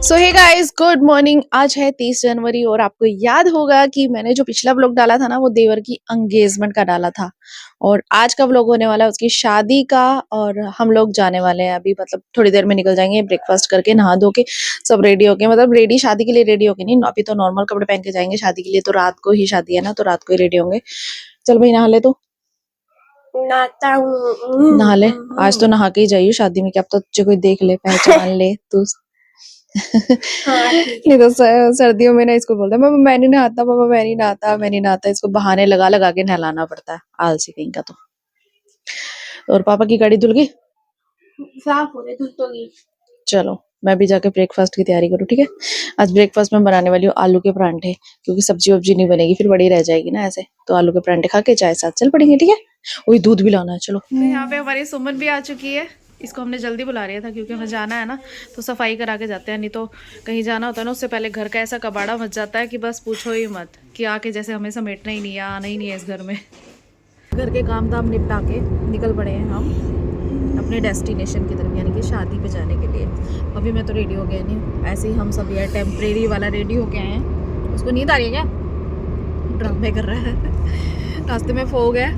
सो hey guys, good morning. आज है 30 जनवरी और आपको याद होगा कि मैंने जो पिछला व्लॉग डाला था ना, वो देवर की एंगेजमेंट का डाला था। और आज का व्लॉग होने वाला है उसकी शादी का। और हम लोग जाने वाले हैं अभी, मतलब थोड़ी देर में निकल जाएंगे, ब्रेकफास्ट करके नहा धो के सब रेडी होके, मतलब रेडी शादी के लिए रेडी होके नहीं, अभी तो नॉर्मल कपड़े पहन के जाएंगे शादी के लिए। तो रात को ही शादी है ना, तो रात को ही रेडी होंगे। चल भाई नहा ले। तो नहाता हूँ। नहा ले, आज तो नहा के ही जाइयो शादी में, क्या अब तो तुझे कोई देख ले, पहचान ले तू। हाँ ठीक नहीं तो सर्दियों में ना इसको बोलता है पापा मैं नहीं नहाता, पापा मैं नहीं नहाता, मैं नहीं नहाता। इसको बहाने लगा लगा के नहलाना पड़ता है, आलसी कहीं का। तो और पापा की गाड़ी धुल गई। साफ हो रहे धुल गई। चलो मैं भी जाके ब्रेकफास्ट की तैयारी करूँ, ठीक है। आज ब्रेकफास्ट में बनाने वाली हूँ आलू के परांठे, क्योंकि सब्जी वब्जी नहीं बनेगी, फिर बड़ी रह जाएगी ना ऐसे। तो आलू के परांठे खा के चाय साथ चल पड़ेंगे, ठीक है। वही दूध भी लाना है, चलो। तो यहाँ पे हमारी सुमन भी आ चुकी है। इसको हमने जल्दी बुला रहा था क्योंकि हमें जाना है ना, तो सफाई करा के जाते हैं। नहीं तो कहीं जाना होता है ना, उससे पहले घर का ऐसा कबाड़ा मच जाता है कि बस पूछो ही मत, कि आके जैसे हमें समेटना ही नहीं है, आना ही नहीं है इस घर में। घर के काम धाम निपटा के निकल पड़े हैं हम अपने डेस्टिनेशन की तरफ, यानी कि शादी पे जाने के लिए। अभी मैं तो रेडी हो गया नहीं, ऐसे ही हम सब यार टेम्परेरी वाला रेडी हो गए हैं। उसको नींद आ रही है क्या? ड्रामे कर रहा है। रास्ते में फोग है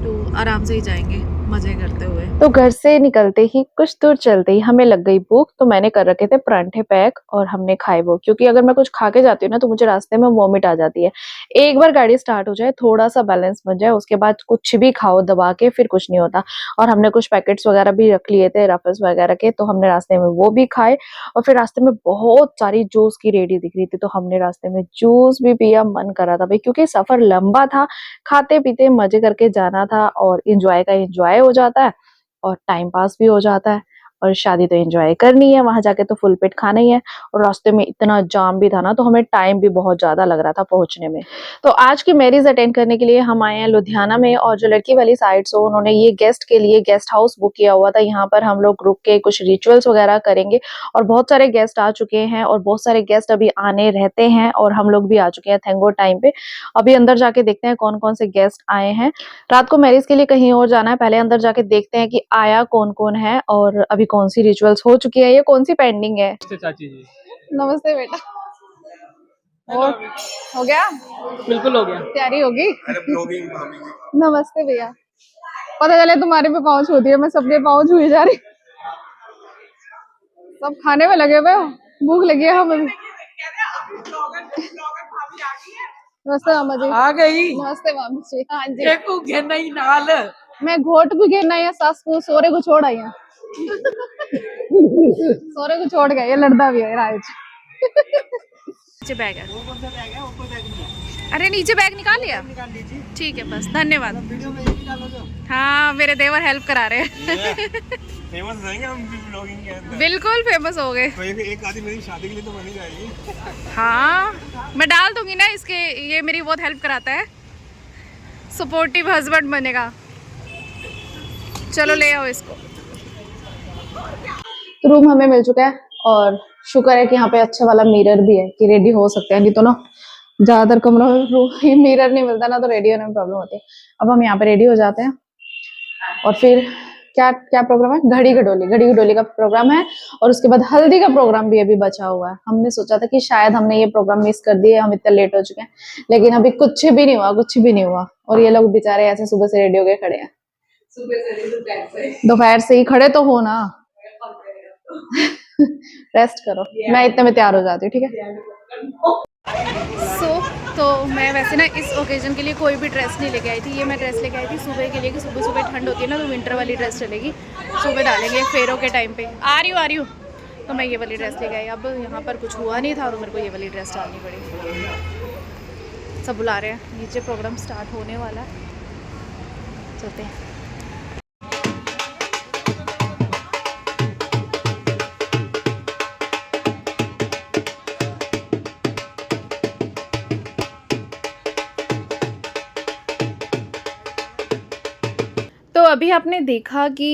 तो आराम से ही जाएंगे मजे करते हुए। तो घर से निकलते ही कुछ दूर चलते ही हमें लग गई भूख, तो मैंने कर रखे थे परांठे पैक और हमने खाए वो, क्योंकि अगर मैं कुछ खा के जाती हूँ ना तो मुझे रास्ते में वॉमिट आ जाती है। एक बार गाड़ी स्टार्ट हो जाए, थोड़ा सा बैलेंस बन जाए, उसके बाद कुछ भी खाओ दबा के, फिर कुछ नहीं होता। और हमने कुछ पैकेट्स वगैरह भी रख लिए थे रफल्स वगैरह के, तो हमने रास्ते में वो भी खाए। और फिर रास्ते में बहुत सारी जूस की रेडी दिख रही थी, तो हमने रास्ते में जूस भी पिया। मन करा था भाई, क्योंकि सफर लंबा था, खाते पीते मजे करके जाना था, और एंजॉय का एंजॉय हो जाता है और टाइम पास भी हो जाता है। और शादी तो एंजॉय करनी है, वहां जाके तो फुल पेट खाना ही है। और रास्ते में इतना जाम भी था ना, तो हमें टाइम भी बहुत ज्यादा लग रहा था पहुंचने में। तो आज की मैरिज अटेंड करने के लिए हम आए हैं लुधियाना में, और जो लड़की वाली साइड से उन्होंने ये गेस्ट के लिए गेस्ट हाउस बुक किया हुआ था। यहाँ पर हम लोग रुक के कुछ रिचुअल्स वगैरह करेंगे। और बहुत सारे गेस्ट आ चुके हैं और बहुत सारे गेस्ट अभी आने रहते हैं, और हम लोग भी आ चुके हैं थैंक गॉड टाइम पे। अभी अंदर जाके देखते हैं कौन कौन से गेस्ट आए हैं। रात को मैरिज के लिए कहीं और जाना है, पहले अंदर जाके देखते हैं कि आया कौन कौन है, और अभी कौन सी रिचुअल्स हो चुकी है, ये कौन सी पेंडिंग है। चाची जी नमस्ते बेटा। और हो गया? बिल्कुल हो गया। तैयारी होगी? नमस्ते भैया। पता चले तुम्हारे पे पाँव छू दिए, मैं सबके पाँव छुए जा रही। सब खाने में लगे हुए हो, भूख लगी है हमें भी। नमस्ते मामा जी। आ गई। नमस्ते मामा जी। हाँ जी। देखो घेना ही नाल। मैं घोट भी घेरना है, सास को सोरे को छोड़ आई है। सोरे को छोड़ गए, ये लड़दा भी है राज। नीचे बैग है। अरे नीचे बैग निकाल लिया? ठीक है बस, धन्यवाद। हाँ मेरे देवर हेल्प करा रहे हैं। फेमस रहेंगे हम भी ब्लॉगिंग के अंदर। बिल्कुल फेमस हो गए। तो एक आदमी मेरी शादी के लिए तो बनी जाएगी। हाँ मैं डाल दूंगी ना इसके, ये मेरी बहुत हेल्प कराता है, सपोर्टिव हस्बैंड बनेगा। चलो ले आओ इसको। रूम हमें मिल चुका है, और शुक्र है कि यहाँ पे अच्छा वाला मिरर भी है कि रेडी हो सकते हैं। नहीं तो ना ज्यादातर कमरों में मिरर नहीं मिलता ना, तो रेडी होने में प्रॉब्लम होती है। अब हम यहाँ पे रेडी हो जाते हैं, और फिर क्या क्या प्रोग्राम है? घड़ी घडोली का प्रोग्राम है। और उसके बाद हल्दी का प्रोग्राम भी अभी बचा हुआ है। हमने सोचा था कि शायद हमने ये प्रोग्राम मिस कर दिए, हम इतने लेट हो चुके हैं, लेकिन अभी कुछ भी नहीं हुआ, कुछ भी नहीं हुआ। और ये लोग बेचारे ऐसे सुबह से रेडी हो गए खड़े हैं। दोपहर से ही खड़े तो हो ना। रेस्ट करो, मैं इतने में तैयार हो जाती हूँ, ठीक है। तो मैं वैसे ना इस ओकेजन के लिए कोई भी ड्रेस नहीं लेके आई थी। ये मैं ड्रेस लेके आई थी सुबह के लिए, कि सुबह सुबह ठंड होती है ना, तो विंटर वाली ड्रेस चलेगी, सुबह डालेंगे फेरों के टाइम पे। आ रही हूँ। तो मैं ये वाली ड्रेस लेके आई। अब यहाँ पर कुछ हुआ नहीं था और मेरे को ये वाली ड्रेस डालनी पड़ी। सब बुला रहे हैं, नीचे प्रोग्राम स्टार्ट होने वाला है, चलते हैं। तो अभी आपने देखा कि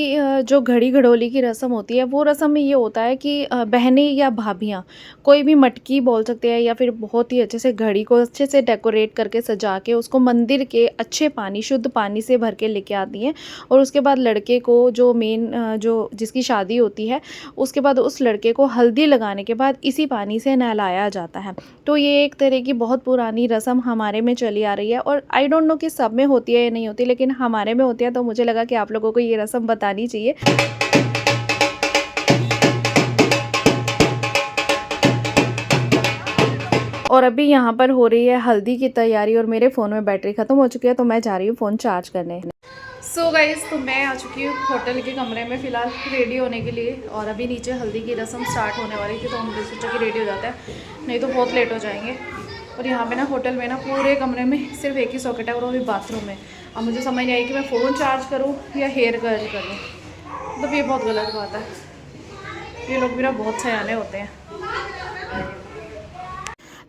जो घड़ी घड़ोली की रस्म होती है, वो रस्म में ये होता है कि बहनें या भाभियाँ कोई भी मटकी बोल सकते हैं या फिर बहुत ही अच्छे से घड़ी को अच्छे से डेकोरेट करके सजा के उसको मंदिर के अच्छे पानी शुद्ध पानी से भर के लेके आती हैं। और उसके बाद लड़के को जो मेन जो जिसकी शादी होती है, उसके बाद उस लड़के को हल्दी लगाने के बाद इसी पानी से नहलाया जाता है। तो ये एक तरह की बहुत पुरानी रस्म हमारे में चली आ रही है और आई डोंट नो कि सब में होती है या नहीं होती, लेकिन हमारे में होती है। तो मुझे लगा कि आप लोगों को ये रस्म बतानी चाहिए। और अभी यहाँ पर हो रही है हल्दी की तैयारी और मेरे फ़ोन में बैटरी ख़त्म हो चुकी है, तो मैं जा रही हूँ फ़ोन चार्ज करने। सो गाइस, तो मैं आ चुकी हूँ होटल के कमरे में फ़िलहाल रेडी होने के लिए। और अभी नीचे हल्दी की रस्म स्टार्ट होने वाली थी, तो हमने सोचा कि रेडी हो जाता है, नहीं तो बहुत लेट हो जाएंगे। और यहाँ पे ना होटल में ना पूरे कमरे में सिर्फ एक ही सॉकेट है और वो भी बाथरूम में। अब मुझे समझ नहीं आई कि मैं फ़ोन चार्ज करूँ या हेयर कर्ल करूँ। मतलब ये बहुत गलत बात है। ये लोग भी ना बहुत सयाने होते हैं।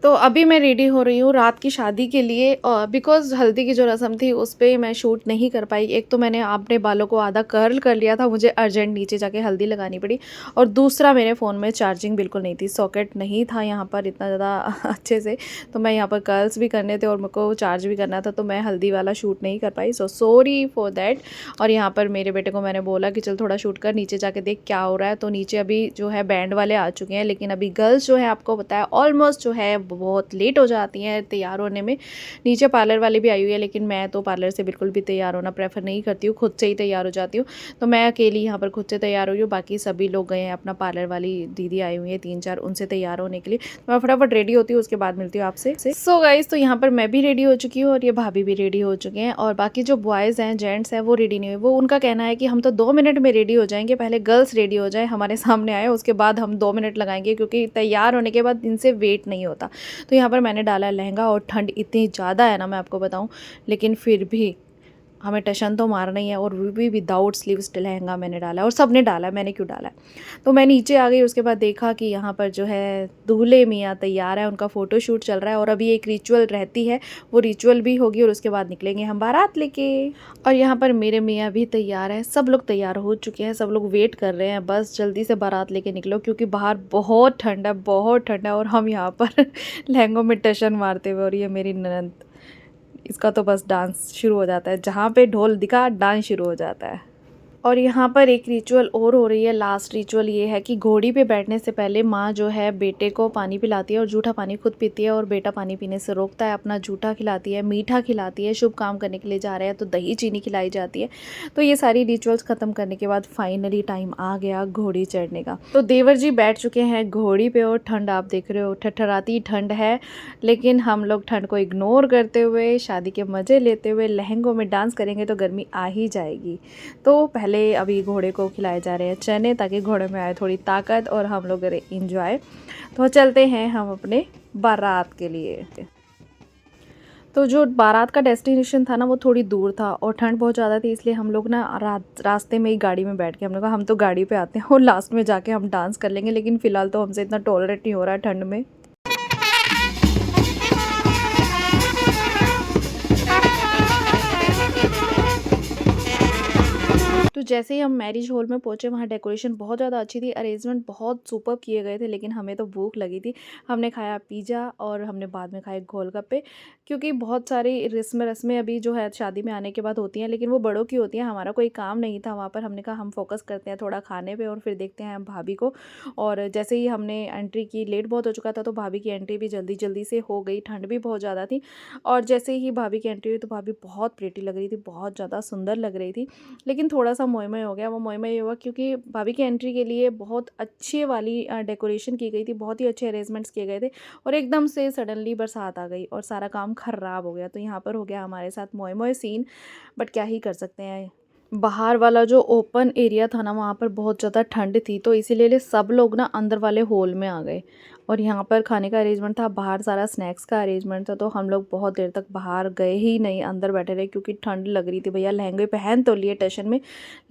तो अभी मैं रेडी हो रही हूँ रात की शादी के लिए, बिकॉज़ हल्दी की जो रस्म थी उस पे मैं शूट नहीं कर पाई। एक तो मैंने अपने बालों को आधा कर्ल कर लिया था, मुझे अर्जेंट नीचे जाके हल्दी लगानी पड़ी। और दूसरा मेरे फ़ोन में चार्जिंग बिल्कुल नहीं थी, सॉकेट नहीं था यहाँ पर इतना ज़्यादा अच्छे से। तो मैं यहाँ पर कर्ल्स भी करने थे और मेरे को चार्ज भी करना था, तो मैं हल्दी वाला शूट नहीं कर पाई। So sorry for that. और यहाँ पर मेरे बेटे को मैंने बोला कि चल थोड़ा शूट कर, नीचे जाके देख क्या हो रहा है। तो नीचे अभी जो है बैंड वाले आ चुके हैं, लेकिन अभी गर्ल्स जो है आपको पता है ऑलमोस्ट जो है बहुत लेट हो जाती हैं तैयार होने में। नीचे पार्लर वाली भी आई हुई है, लेकिन मैं तो पार्लर से बिल्कुल भी तैयार होना प्रेफर नहीं करती हूँ, खुद से ही तैयार हो जाती हूँ। तो मैं अकेली यहाँ पर खुद से तैयार हुई हूँ, बाकी सभी लोग गए हैं अपना, पार्लर वाली दीदी आई हुई है 3-4, उनसे तैयार होने के लिए। तो मैं फटाफट रेडी होती हूँ, उसके बाद मिलती हूँ आपसे। सो गाइस, तो यहाँ पर मैं भी रेडी हो चुकी हूँ और ये भाभी भी रेडी हो चुके हैं। और बाकी जो बॉयज़ हैं, जेंट्स हैं, वो रेडी नहीं हुए। वो उनका कहना है कि हम तो 2 मिनट में रेडी हो जाएंगे, पहले गर्ल्स रेडी हो जाए, हमारे सामने आए, उसके बाद हम 2 मिनट लगाएंगे, क्योंकि तैयार होने के बाद इनसे वेट नहीं होता। तो यहाँ पर मैंने डाला लहंगा और ठंड इतनी ज़्यादा है ना, मैं आपको बताऊं, लेकिन फिर भी हमें टशन तो मारना ही है। और वो भी विदाउट स्लीव्स लहंगा मैंने डाला, और सब ने डाला, मैंने क्यों डाला। तो मैं नीचे आ गई, उसके बाद देखा कि यहाँ पर जो है दूल्हे मियाँ तैयार है, उनका फ़ोटो शूट चल रहा है। और अभी एक रिचुअल रहती है, वो रिचुअल भी होगी और उसके बाद निकलेंगे हम बारात लेके। और यहाँ पर मेरे मियाँ भी तैयार हैं, सब लोग तैयार हो चुके हैं, सब लोग वेट कर रहे हैं, बस जल्दी से बारात लेके निकलो, क्योंकि बाहर बहुत ठंड है, बहुत ठंड है। और हम यहाँ पर लहंगों में टशन मारते हुए, और ये मेरी ननद, इसका तो बस डांस शुरू हो जाता है, जहाँ पे ढोल दिखा डांस शुरू हो जाता है। और यहाँ पर एक रिचुअल और हो रही है। लास्ट रिचुअल ये है कि घोड़ी पे बैठने से पहले माँ जो है बेटे को पानी पिलाती है, और जूठा पानी खुद पीती है, और बेटा पानी पीने से रोकता है, अपना जूठा खिलाती है, मीठा खिलाती है। शुभ काम करने के लिए जा रहे हैं तो दही चीनी खिलाई जाती है। तो ये सारी रिचुअल्स ख़त्म करने के बाद फाइनली टाइम आ गया घोड़ी चढ़ने का। तो देवर जी बैठ चुके हैं घोड़ी पे, और ठंड आप देख रहे हो, ठठराती ठंड है, लेकिन हम लोग ठंड को इग्नोर करते हुए, शादी के मज़े लेते हुए, लहंगों में डांस करेंगे तो गर्मी आ ही जाएगी। तो पहले अभी घोड़े को खिलाए जा रहे हैं चने, ताकि घोड़े में आए थोड़ी ताकत और हम लोग करें इंजॉय। तो चलते हैं हम अपने बारात के लिए। तो जो बारात का डेस्टिनेशन था ना, वो थोड़ी दूर था और ठंड बहुत ज़्यादा थी, इसलिए हम लोग ना रास्ते में ही गाड़ी में बैठ के हमने कहा हम तो गाड़ी पे आते हैं और लास्ट में जाके हम डांस कर लेंगे। लेकिन फ़िलहाल तो हमसे इतना टॉलरेट नहीं हो रहा है ठंड में। तो जैसे ही हम मैरिज हॉल में पहुंचे, वहाँ डेकोरेशन बहुत ज़्यादा अच्छी थी, अरेंजमेंट बहुत सुपर किए गए थे, लेकिन हमें तो भूख लगी थी। हमने खाया पिज़्ज़ा और हमने बाद में खाए गोलगप्पे, क्योंकि बहुत सारी रस्में अभी जो है शादी में आने के बाद होती हैं, लेकिन वो बड़ों की होती हैं, हमारा कोई काम नहीं था वहाँ पर। हमने कहा हम फोकस करते हैं थोड़ा खाने पर और फिर देखते हैं हम भाभी को। और जैसे ही हमने एंट्री की, लेट बहुत हो चुका था, तो भाभी की एंट्री भी जल्दी जल्दी से हो गई, ठंड भी बहुत ज़्यादा थी। और जैसे ही भाभी की एंट्री हुई तो भाभी बहुत प्रेटी लग रही थी, बहुत ज़्यादा सुंदर लग रही थी, लेकिन थोड़ा सा मोयमय हो गया। वो मोयमय हुआ क्योंकि भाभी की एंट्री के लिए बहुत अच्छी वाली डेकोरेशन की गई थी, बहुत ही अच्छे अरेंजमेंट्स किए गए थे, और एकदम से सडनली बरसात आ गई और सारा काम खराब हो गया। तो यहाँ पर हो गया हमारे साथ मोयमय सीन, बट क्या ही कर सकते हैं। बाहर वाला जो ओपन एरिया था ना, वहाँ पर बहुत ज़्यादा ठंड थी, तो इसीलिए सब लोग ना अंदर वाले हॉल में आ गए। और यहाँ पर खाने का अरेंजमेंट था, बाहर सारा स्नैक्स का अरेंजमेंट था। तो हम लोग बहुत देर तक बाहर गए ही नहीं, अंदर बैठे रहे क्योंकि ठंड लग रही थी। भैया लहंगे पहन तो लिए स्टेशन में,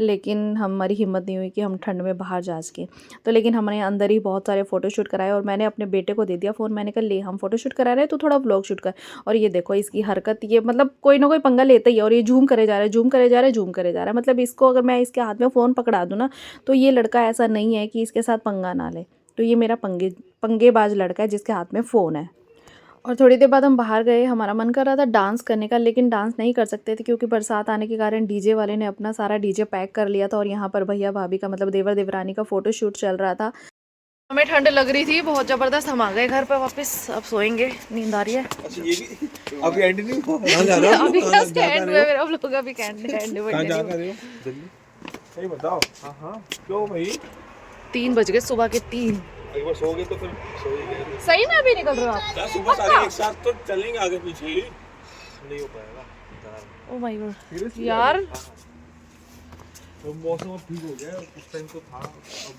लेकिन हमारी हिम्मत नहीं हुई कि हम ठंड में बाहर जा सकें। तो लेकिन हमने अंदर ही बहुत सारे फ़ोटोशूट कराए और मैंने अपने बेटे को दे दिया फ़ोन। मैंने कहा ले हम फ़ोटोशूट करा रहे हैं तो थोड़ा व्लॉग शूट कर। और ये देखो इसकी हरकत, ये मतलब कोई ना कोई पंगा लेता ही है। और ये जूम करे जा रहा है, जूम करे जा रहा है, जूम करे जा रहा है। मतलब इसको अगर मैं इसके हाथ में फ़ोन पकड़ा दूँ ना, तो ये लड़का ऐसा नहीं है कि इसके साथ पंगा ना ले। तो ये मेरा पंगेबाज लड़का है जिसके हाथ में फ़ोन है। और थोड़ी देर बाद हम बाहर गए, हमारा मन कर रहा था डांस करने का, लेकिन डांस नहीं कर सकते थे क्योंकि बरसात आने के कारण डीजे वाले ने अपना सारा डीजे पैक कर लिया था। और यहाँ पर भैया भाभी का मतलब देवर देवरानी का फ़ोटो शूट चल रहा था। हमें ठंड लग रही थी बहुत ज़बरदस्त। हम आ गए घर पे वापस, अब सोएंगे, नींद आ रही है। अच्छा ये भी अभी एंड नहीं हुआ। कहां जा रहे हो? अभी क्या स्टैंड हुए मेरा लोग, अभी एंड कहां जा रहे हो? जल्दी सही बताओ। हां क्यों भाई? 3 बज गए, सुबह के 3। एक बार सो गए तो फिर सो ही गए। सही में अभी निकल रहे हो आप? क्या सुबह सारे एक साथ तो चलेंगे आगे पीछे ही नहीं हो पाएगा। ओ माय गॉड यार। तो मौसम अब ठीक हो गया, उस टाइम तो था। अब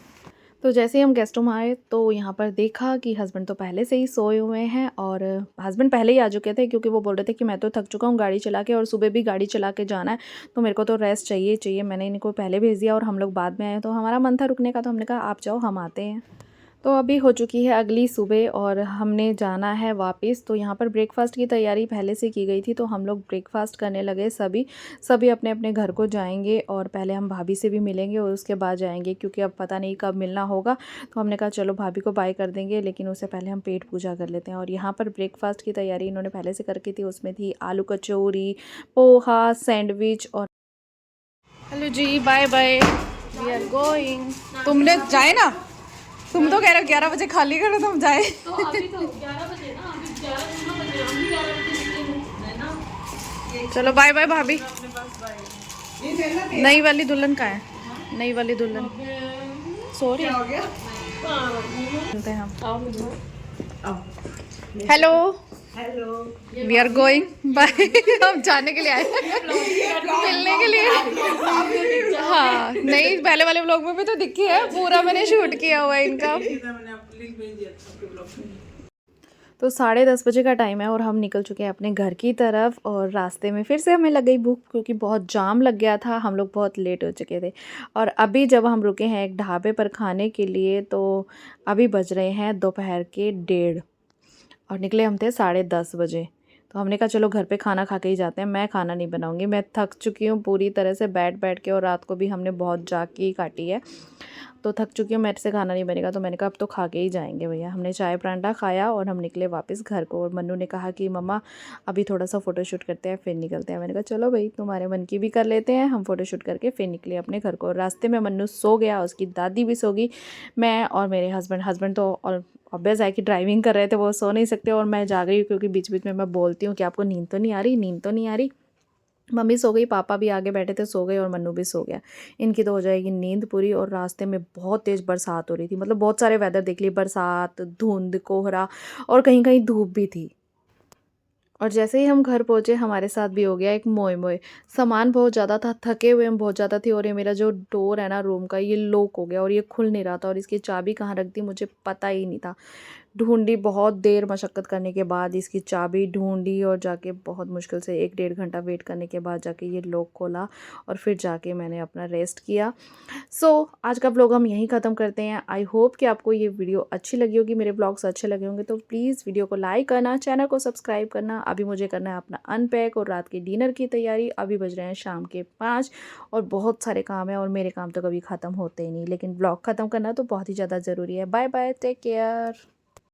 तो जैसे ही हम गेस्ट रूम आए तो यहाँ पर देखा कि हस्बैंड तो पहले से ही सोए हुए हैं। और हस्बैंड पहले ही आ चुके थे क्योंकि वो बोल रहे थे कि मैं तो थक चुका हूँ गाड़ी चला के, और सुबह भी गाड़ी चला के जाना है, तो मेरे को तो रेस्ट चाहिए। मैंने इनको पहले भेज दिया और हम लोग बाद में आए। तो हमारा मन था रुकने का, तो हमने कहा आप जाओ, हम आते हैं। तो अभी हो चुकी है अगली सुबह और हमने जाना है वापस। तो यहाँ पर ब्रेकफास्ट की तैयारी पहले से की गई थी, तो हम लोग ब्रेकफास्ट करने लगे। सभी अपने अपने घर को जाएंगे और पहले हम भाभी से भी मिलेंगे और उसके बाद जाएंगे क्योंकि अब पता नहीं कब मिलना होगा। तो हमने कहा चलो भाभी को बाय कर देंगे, लेकिन उससे पहले हम पेट पूजा कर लेते हैं। और यहाँ पर ब्रेकफास्ट की तैयारी इन्होंने पहले से करके थी, उसमें थी आलू कचौरी, पोहा, सैंडविच और हेलो जी, bye bye, we are going. तुमने जाए ना, तुम तो कह रहे हो 11 बजे खाली करो, तुम जाए। तो अभी तो 11 बजे ना, अभी 11 बजे ना बजे, हम भी 11 बजे निकलेंगे है ना। चलो बाय बाय भाभी। नई वाली दुल्हन कहाँ है? नई वाली दुल्हन सॉरी हैं हम। Hello we are going bye. हम जाने के लिए आए मिलने के लिए। हाँ नहीं, पहले वाले व्लॉग में भी तो दिखी है, पूरा मैंने शूट किया हुआ है इनका। तो 10:30 बजे का टाइम है और हम निकल चुके हैं अपने घर की तरफ। और रास्ते में फिर से हमें लग गई भूख क्योंकि बहुत जाम लग गया था, हम लोग बहुत लेट हो चुके थे। और अभी जब हम रुके हैं एक ढाबे पर खाने के लिए, तो अभी बज रहे हैं दोपहर के 1:30 और निकले हम थे 10:30 बजे। तो हमने कहा चलो घर पे खाना खा के ही जाते हैं, मैं खाना नहीं बनाऊंगी, मैं थक चुकी हूँ पूरी तरह से बैठ के, और रात को भी हमने बहुत जाग की काटी है, तो थक चुकी हूँ, मेरे से खाना नहीं बनेगा। तो मैंने कहा अब तो खा के ही जाएंगे भैया। हमने चाय परांठा खाया और हम निकले वापस घर को। और मन्नू ने कहा कि मम्मा अभी थोड़ा सा फ़ोटोशूट करते हैं फिर निकलते हैं। मैंने कहा चलो भाई तुम्हारे मन की भी कर लेते हैं। हम फ़ोटोशूट करके फिर निकले अपने घर को। रास्ते में मन्नू सो गया, उसकी दादी भी सो गई, मैं और मेरे हस्बैंड तो और ऑब्वियस है कि ड्राइविंग कर रहे थे, वो सो नहीं सकते। और मैं जाग रही हूँ क्योंकि बीच बीच में मैं बोलती हूँ कि आपको नींद तो नहीं आ रही, नींद तो नहीं आ रही। मम्मी सो गई, पापा भी आगे बैठे थे सो गए, और मन्नू भी सो गया। इनकी तो हो जाएगी नींद पूरी। और रास्ते में बहुत तेज़ बरसात हो रही थी, मतलब बहुत सारे वेदर देख लिए, बरसात, धुंध, कोहरा और कहीं कहीं धूप भी थी। और जैसे ही हम घर पहुँचे हमारे साथ भी हो गया एक मोए मोए। सामान बहुत ज़्यादा था, थके हुए हम बहुत ज़्यादा थे। और ये मेरा जो डोर है ना रूम का, ये लॉक हो गया और ये खुल नहीं रहा था, और इसकी चाबी कहाँ रख दी मुझे पता ही नहीं था। ढूंढी, बहुत देर मशक्क़त करने के बाद इसकी चाबी ढूंढी, और जाके बहुत मुश्किल से 1-1.5 घंटा वेट करने के बाद जाके ये लॉक खोला, और फिर जाके मैंने अपना रेस्ट किया। आज का व्लॉग हम यहीं ख़त्म करते हैं। आई होप कि आपको ये वीडियो अच्छी लगी होगी, मेरे व्लॉग्स अच्छे लगे होंगे, तो प्लीज़ वीडियो को लाइक करना, चैनल को सब्सक्राइब करना। अभी मुझे करना है अपना अनपैक और रात के डिनर की तैयारी। अभी बज रहे हैं शाम के 5 और बहुत सारे काम हैं, और मेरे काम तो कभी ख़त्म होते ही नहीं, लेकिन व्लॉग ख़त्म करना तो बहुत ही ज़्यादा ज़रूरी है। Bye bye, take care.